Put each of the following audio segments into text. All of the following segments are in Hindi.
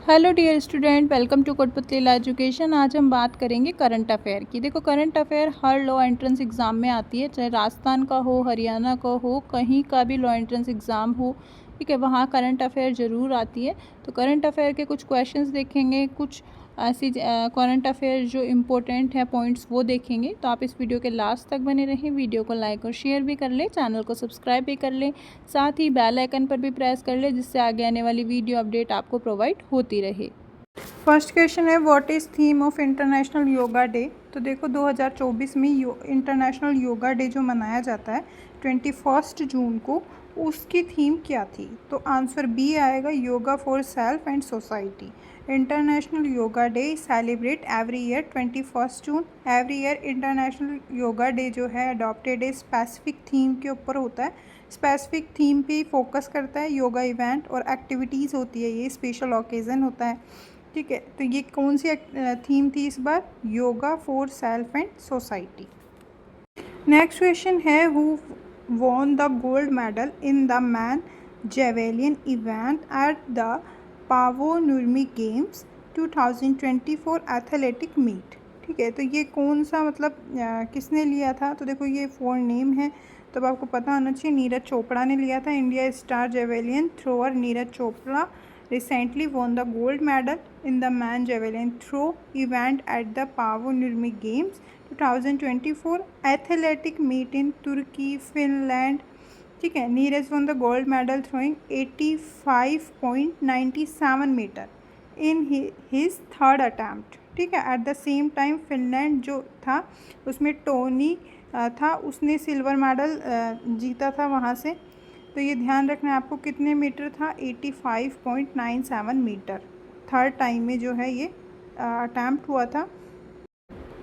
Hello dear student, welcome to Kotputli education. आज हम बात करेंगे करंट अफेयर की। देखो, करंट अफेयर हर लॉ एंट्रेंस एग्ज़ाम में आती है, चाहे राजस्थान का हो, हरियाणा का हो, कहीं का भी लॉ एंट्रेंस एग्ज़ाम हो, ठीक है, वहाँ करंट अफेयर ज़रूर आती है। तो करंट अफेयर के कुछ क्वेश्चंस देखेंगे, कुछ ऐसी करंट अफेयर जो इम्पोर्टेंट है पॉइंट्स वो देखेंगे। तो आप इस वीडियो के लास्ट तक बने रहें। वीडियो को लाइक और शेयर भी कर लें, चैनल को सब्सक्राइब भी कर लें, साथ ही बेल आइकन पर भी प्रेस कर लें, जिससे आगे आने वाली वीडियो अपडेट आपको प्रोवाइड होती रहे। फर्स्ट क्वेश्चन है, what is theme of international yoga day. तो देखो, 2024 में इंटरनेशनल योगा डे जो मनाया जाता है 21 जून को, उसकी थीम क्या थी। तो आंसर बी आएगा, yoga for self and society. International yoga day celebrate every year 21 June. Every year international yoga day जो है अडॉप्टेड ए स्पेसिफिक थीम के ऊपर होता है, स्पेसिफिक थीम पे फोकस करता है। योगा इवेंट और एक्टिविटीज़ होती है, ये स्पेशल ओकेज़न होता है, ठीक है। तो ये कौन सी थीम थी इस बार, yoga for self and society. Next question है, who won the gold medal in the man javelin event at the Paavo Nurmi games 2024 athletic meet. ठीक है, तो ये कौन सा मतलब किसने लिया था। तो देखो, ये फोर नेम है, तो आपको पता होना चाहिए। नीरज चोपड़ा ने लिया था। India star javelin thrower Neeraj Chopra recently won the gold medal in the man javelin throw event at the Pavo Nurmi Games 2024 athletic meet in Turkey, Finland। ठीक है, Neeraj won the gold medal throwing 85.97 metre in his third attempt. ठीक है, at the same time Finland जो था उसमें टोनी था, उसने सिल्वर मेडल जीता था वहाँ से। तो ये ध्यान रखना है आपको, कितने मीटर था, 85.97 मीटर थर्ड टाइम में जो है ये अटैम्प्ट हुआ था।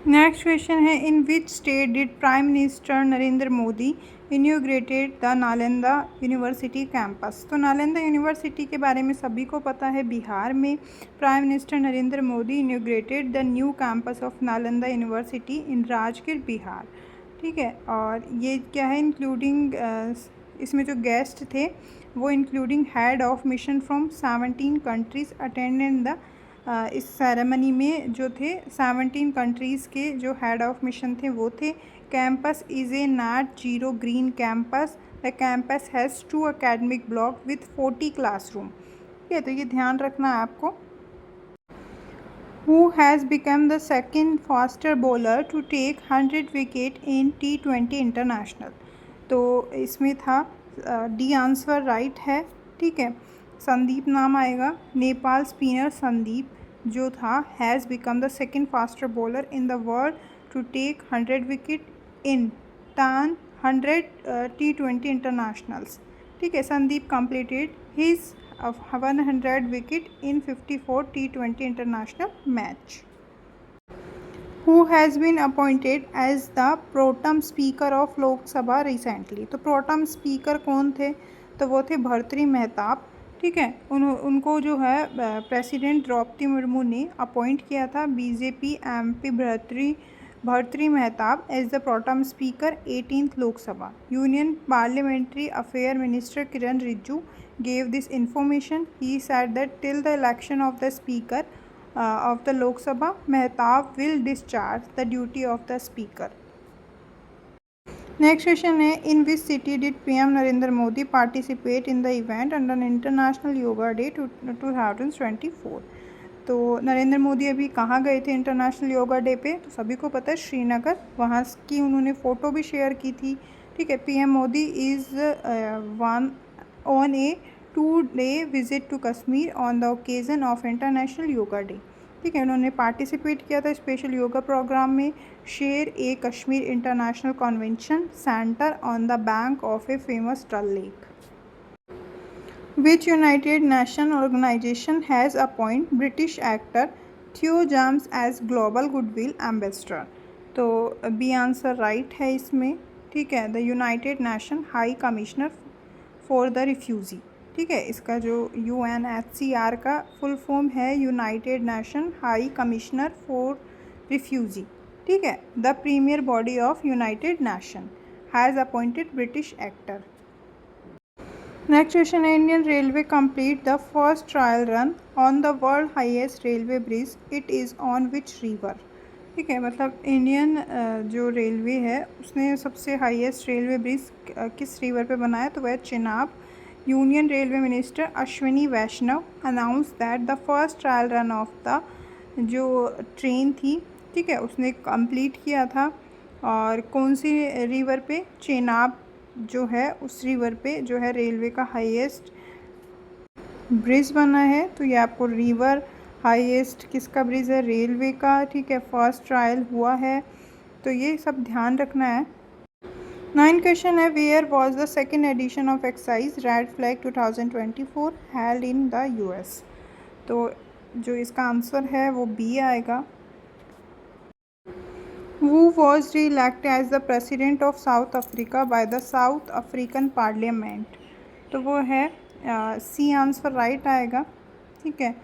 नेक्स्ट क्वेश्चन है, in which state did prime minister Narendra Modi inaugurated the Nalanda University campus. तो नालंदा यूनिवर्सिटी के बारे में सभी को पता है, बिहार में prime minister Narendra Modi inaugurated the new campus of Nalanda University in Rajgir, Bihar. ठीक है, और ये क्या है, इंक्लूडिंग इसमें जो गेस्ट थे वो including head of mission from 17 countries attended the इस सेरेमनी में जो थे 17 कंट्रीज़ के जो हेड ऑफ मिशन थे वो थे। Campus is a not zero green campus. The campus has 2 academic block with 40 classroom. ठीक है, तो ये ध्यान रखना है आपको। Who has become the second faster bowler to take 100 wicket in T20 international. तो इसमें था डी आंसर राइट है। ठीक है, संदीप नाम आएगा, नेपाल स्पिनर संदीप जो था has become the second faster bowler in the world to take 100 wicket in 100 T20 internationals. ठीक है, Sandeep completed his 100 wicket in 54 T20 international match. Who has been appointed as the pro tem speaker of लोक सभा रिसेंटली। तो प्रोटम स्पीकर कौन थे, तो वो थे भर्तृहरि मेहताब। ठीक है, उनको जो है प्रेसिडेंट द्रौपदी मुर्मू ने अपॉइंट किया था। BJP MP Bhartruhari Mahtab as the pro tem speaker 18th Lok Sabha. Union parliamentary affair minister Kiren Rijiju gave this information. He said that till the election of the speaker of the Lok Sabha, Mehtab will discharge the duty of the speaker. Next question है, in which city did PM Narendra Modi participate in the event under International Yoga Day 2024। तो नरेंद्र मोदी अभी कहाँ गए थे इंटरनेशनल योगा डे पे, तो सभी को पता है श्रीनगर, वहाँ की उन्होंने फ़ोटो भी शेयर की थी। ठीक है, PM Modi is one on a 2-day visit to Kashmir on the occasion of international yoga day. ठीक है, उन्होंने पार्टिसिपेट किया था स्पेशल योगा प्रोग्राम में Sher e Kashmir international convention centre on the bank of a famous Dal lake. Which United Nations organization has appointed British actor Theo James as Global Goodwill Ambassador। तो बी आंसर राइट है इसमें। ठीक है, the United Nation High Commissioner for the refugee. ठीक है, इसका जो UNHCR का फुल फॉर्म है United Nation High Commissioner for refugee. ठीक है, the premier body of United Nation has appointed British actor. Next question है, Indian railway complete the first trial run on the world highest railway bridge, it is on which river. ठीक है, मतलब इंडियन जो रेलवे है उसने सबसे हाईएस्ट रेलवे ब्रिज किस रिवर पे बनाया, तो वह Chenab. Union railway minister Ashwini Vaishnaw announce that the first trial run of the जो ट्रेन थी, ठीक है, उसने कंप्लीट किया था। और कौन सी रिवर पे, चेनाब जो है उस रिवर पे जो है रेलवे का हाईएस्ट ब्रिज बना है। तो ये आपको रिवर हाईएस्ट किसका ब्रिज है, रेलवे का। ठीक है, फर्स्ट ट्रायल हुआ है, तो ये सब ध्यान रखना है। 9 क्वेश्चन है, where was the second edition of exercise red flag 2024 held in the US. तो जो इसका आंसर है वो बी आएगा। Who was re-elected as the president of South Africa by the South African Parliament? तो वो है सी आंसर राइट आएगा। ठीक है,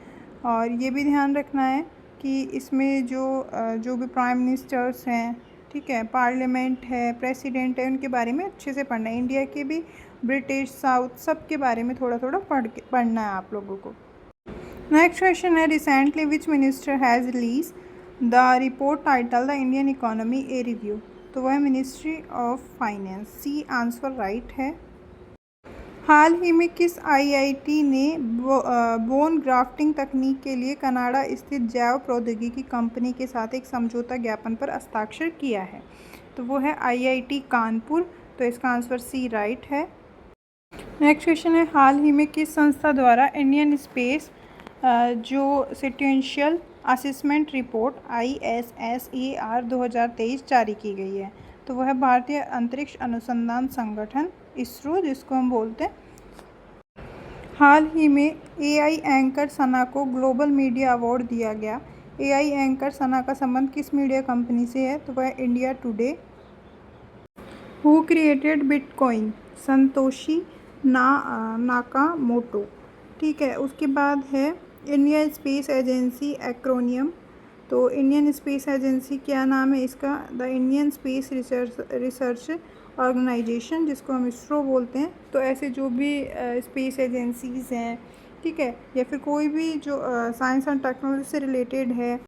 और ये भी ध्यान रखना है कि इसमें जो भी प्राइम मिनिस्टर्स हैं, ठीक है, पार्लियामेंट है, प्रेसिडेंट है, उनके बारे में अच्छे से पढ़ना है। इंडिया के भी, ब्रिटिश, साउथ, सब के बारे में थोड़ा थोड़ा पढ़ना है आप लोगों को। नेक्स्ट क्वेश्चन है, recently which minister has release the report title the Indian economy a review. तो वह ministry of finance, C answer right है। हाल ही में किस आईआईटी ने बोन ग्राफ्टिंग तकनीक के लिए कनाडा स्थित जैव प्रौद्योगिकी कंपनी के साथ एक समझौता ज्ञापन पर हस्ताक्षर किया है। तो वो है आईआईटी कानपुर। तो इसका आंसर सी राइट है। नेक्स्ट क्वेश्चन है, हाल ही में किस संस्था द्वारा इंडियन स्पेस जो सिक्वेंशियल असेसमेंट रिपोर्ट ISSAR 2023 जारी की गई है। तो वह है भारतीय अंतरिक्ष अनुसंधान संगठन इसरो, जिसको हम बोलते हैं। हाल ही में AI एंकर सना को ग्लोबल मीडिया अवार्ड दिया गया। AI एंकर सना का संबंध किस मीडिया कंपनी से है, तो वह India today. Who created bitcoin, Satoshi Nakamoto. ठीक है, उसके बाद है इंडिया स्पेस एजेंसी एक्रोनियम। तो इंडियन स्पेस एजेंसी क्या नाम है इसका, the Indian space research organisation, जिसको हम इसरो बोलते हैं। तो ऐसे जो भी स्पेस एजेंसीज़ हैं, ठीक है, या फिर कोई भी जो साइंस एंड टेक्नोलॉजी से रिलेटेड है,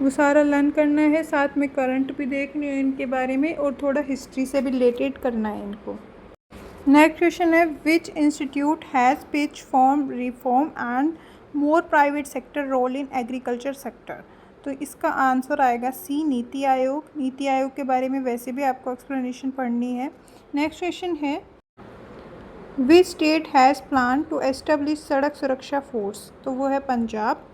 वो सारा लर्न करना है। साथ में करंट भी देखनी है इनके बारे में, और थोड़ा हिस्ट्री से भी रिलेटेड करना है इनको। नेक्स्ट क्वेश्चन है, which institute has pitch form reform and more private sector role in agriculture sector. तो इसका आंसर आएगा सी, नीति आयोग। नीति आयोग के बारे में वैसे भी आपको एक्सप्लेनेशन पढ़नी है। नेक्स्ट क्वेश्चन है, which state has plan to establish Sadak Suraksha force. तो वो है पंजाब।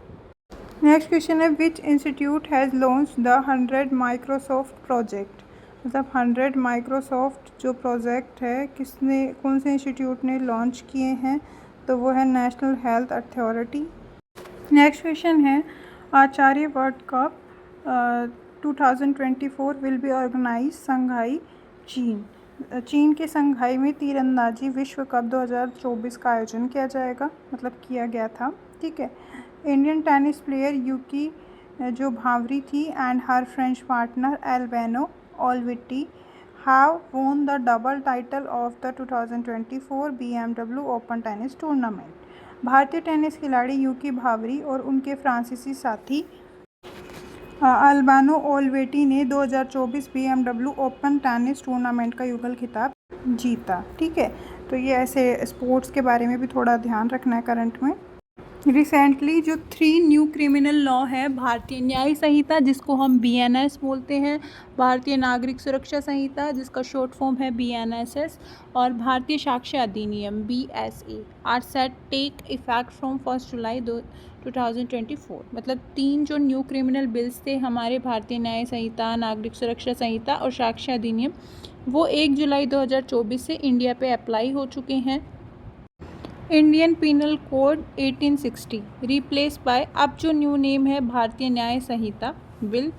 नेक्स्ट क्वेश्चन है, which institute has launch the 100 Microsoft project. मतलब 100 माइक्रोसॉफ्ट जो प्रोजेक्ट है किसने, कौन से इंस्टीट्यूट ने लॉन्च किए हैं, तो वो है national health authority. Next question है, archery world cup 2024 will be organise Shanghai चीन। चीन के संघाई में तीरंदाजी विश्व कप 2024 का आयोजन किया जाएगा, मतलब किया गया था। ठीक है, इंडियन टेनिस प्लेयर यूकी जो भावरी थी and her French partner Albano Olivetti have won the double title of the 2024 BMW Open Tennis Tournament। भारतीय टेनिस खिलाड़ी यूकी भावरी और उनके फ्रांसीसी साथी अल्बानो ओलवेटी ने 2024 BMW ओपन टेनिस टूर्नामेंट का युगल खिताब जीता। ठीक है, तो ये ऐसे स्पोर्ट्स के बारे में भी थोड़ा ध्यान रखना है करंट में। रिसेंटली जो 3 न्यू क्रिमिनल लॉ है, भारतीय न्याय संहिता जिसको हम BNS बोलते हैं, भारतीय नागरिक सुरक्षा संहिता जिसका शॉर्ट फॉर्म है BNSS, और भारतीय Sakshya Adhiniyam BSA are set take effect from 1 July 2024। मतलब 3 जो न्यू क्रिमिनल बिल्स थे हमारे, भारतीय न्याय संहिता, नागरिक सुरक्षा संहिता और साक्ष्य अधिनियम, वो 1 जुलाई 2024 से इंडिया पे अप्लाई हो चुके हैं। Indian penal code 1860 replace by, अब जो न्यू नेम है भारतीय न्याय संहिता बिल,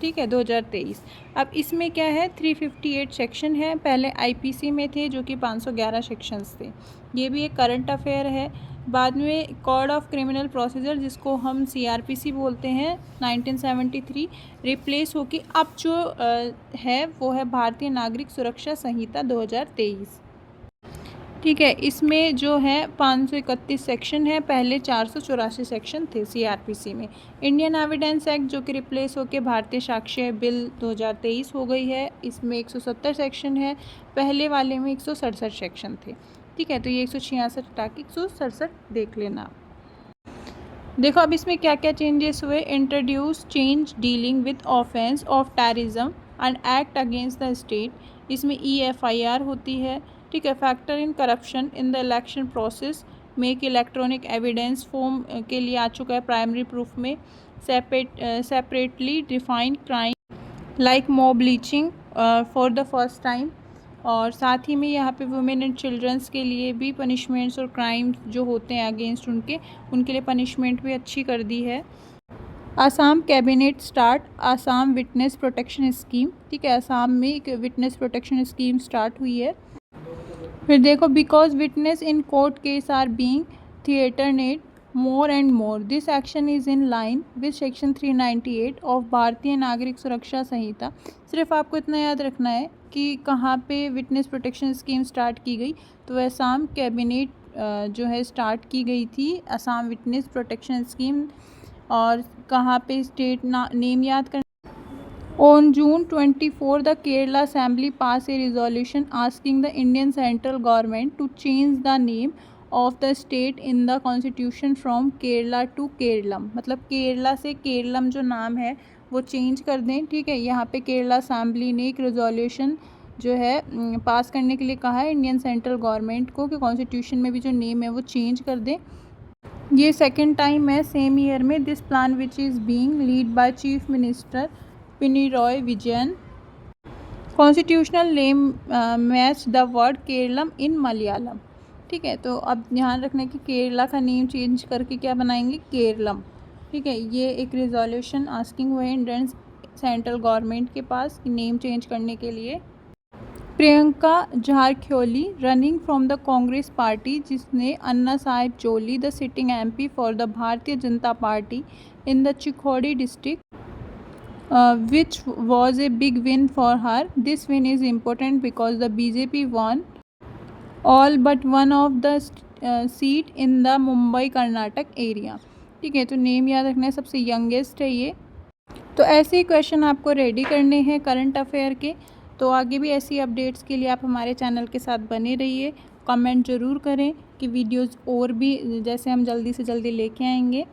ठीक है, 2023। अब इसमें क्या है, 358 सेक्शन है, पहले IPC में थे जो कि 511 सेक्शंस थे। ये भी एक करंट अफेयर है। बाद में कोड ऑफ क्रिमिनल प्रोसीजर जिसको हम CRPC बोलते हैं 1973 रिप्लेस होकर अब जो है वो है भारतीय नागरिक सुरक्षा संहिता 2023। ठीक है। इसमें जो है 531 सेक्शन है, पहले 484 सेक्शन थे सीआरपीसी में। इंडियन एविडेंस एक्ट जो कि रिप्लेस होकर भारतीय साक्ष्य बिल 2023 हो गई है, इसमें 170 सेक्शन है, पहले वाले में 167 सेक्शन थे। ठीक है, तो ये 166 हटा के 167 देख लेना। देखो अब इसमें क्या क्या चेंजेस हुए। Introduce change dealing with offence of terrorism and act against the state, इसमें EFIR होती है। ठीक है। Factor in corruption in the election process, make electronic evidence form के लिए आ चुका है प्राइमरी प्रूफ में। Separately defined crime like mob leaching for the first time, और साथ ही में यहाँ पे वुमेन एंड चिल्ड्रंस के लिए भी पनिशमेंट्स और क्राइम्स जो होते हैं अगेंस्ट उनके लिए पनिशमेंट भी अच्छी कर दी है। Assam cabinet start Assam witness protection scheme. ठीक है, आसाम में एक विटनेस प्रोटेक्शन स्कीम स्टार्ट हुई है। फिर देखो, because witness in court case are being threatened more and more, this action is in line with section 398 of Bharatiya Nagarik सुरक्षा संहिता। सिर्फ आपको इतना याद रखना है कि कहाँ पे विटनेस प्रोटेक्शन स्कीम स्टार्ट की गई, तो असम कैबिनेट जो है स्टार्ट की गई थी असम विटनेस प्रोटेक्शन स्कीम। और कहाँ पे स्टेट नेम याद करना। On June 24, the Kerala Assembly passed a resolution asking the Indian central government to change the name of the state in the constitution from Kerala to Kerala। मतलब केरला से केरलम जो नाम है वो चेंज कर दें। ठीक है, यहाँ पे केरला असेंबली ने एक रेजोल्यूशन जो है पास करने के लिए कहा है इंडियन सेंट्रल गवर्नमेंट को कि कॉन्स्टिट्यूशन में भी जो नेम है वो चेंज कर दें। ये सेकेंड टाइम है सेम ईयर में। This plan which is being lead by chief minister Pinarayi Vijayan. Constitutional name match the word Keralam in Malayalam. ठीक है, तो अब ध्यान रखना कि केरला का नेम चेंज करके क्या बनाएंगे, केरलम। ठीक है, ये एक रिजोल्यूशन आस्किंग हुए इंडियन सेंट्रल गवर्नमेंट के पास कि नेम चेंज करने के लिए। Priyanka Jarkiholi running from the Congress party, जिसने Anna Sahib Jolle the sitting MP for the Bharatiya Janata party in the Chikodi district, which was a big win for her. This win is important because the BJP won all but one of the seat in the Mumbai Karnataka area। ठीक है, तो नेम याद रखना है, सबसे यंगेस्ट है ये। तो ऐसे ही क्वेश्चन आपको रेडी करने हैं करंट अफेयर के। तो आगे भी ऐसी अपडेट्स के लिए आप हमारे चैनल के साथ बने रहिए। कमेंट ज़रूर करें कि वीडियोज़ और भी जैसे हम जल्दी से जल्दी लेके आएंगे।